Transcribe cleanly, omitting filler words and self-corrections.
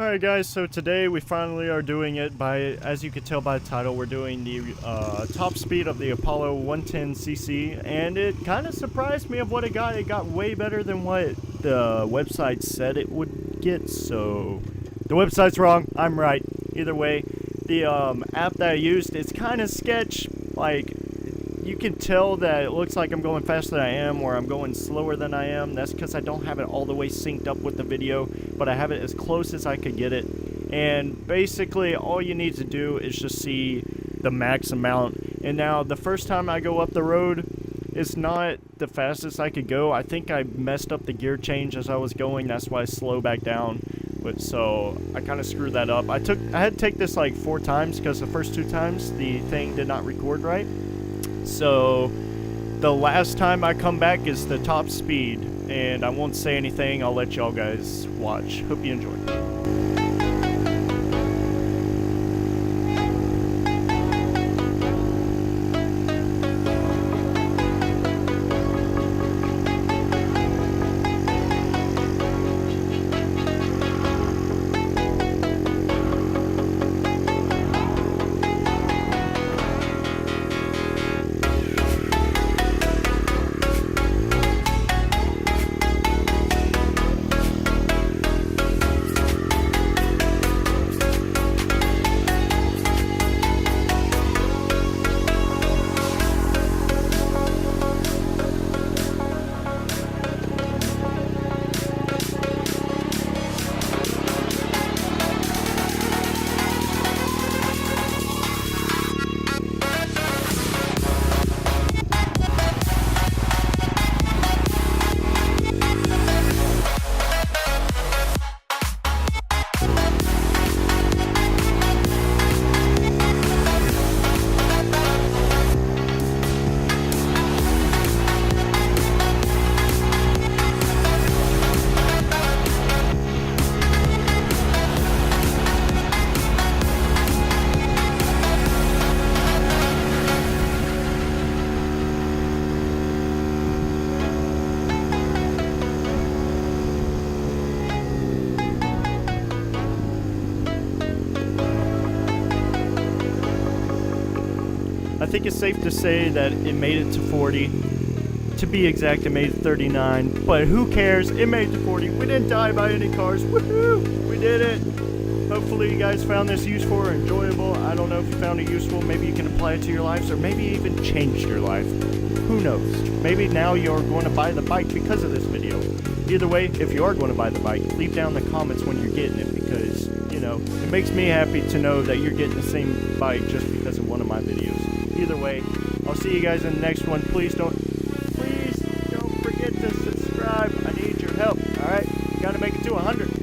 Alright guys, so today we finally are doing it by, as you can tell by the title, we're doing the top speed of the Apollo 110cc, and it kind of surprised me of what it got. It got way better than what the website said it would get, so the website's wrong, I'm right. Either way, the app that I used, it's kind of sketch. Like, you can tell that it looks like I'm going faster than I am, or I'm going slower than I am. That's because I don't have it all the way synced up with the video, but I have it as close as I could get it. And basically, all you need to do is just see the max amount. And now, the first time I go up the road, it's not the fastest I could go. I think I messed up the gear change as I was going. That's why I slowed back down. But so I kind of screwed that up. I had to take this like 4 times because the first 2 times the thing did not record right. So the last time I come back is the top speed, and I won't say anything. I'll let y'all guys watch. Hope you enjoy. I think it's safe to say that it made it to 40. To be exact, it made it 39. But who cares? It made it to 40. We didn't die by any cars. Woohoo! We did it! Hopefully you guys found this useful or enjoyable. I don't know if you found it useful. Maybe you can apply it to your lives, or maybe even changed your life. Who knows? Maybe now you're going to buy the bike because of this video. Either way, if you are going to buy the bike, leave down in the comments when you're getting it, because, you know, it makes me happy to know that you're getting the same bike just because of one of my videos. Either way, I'll see you guys in the next one. Please don't forget to subscribe. I need your help, alright? Gotta make it to 100.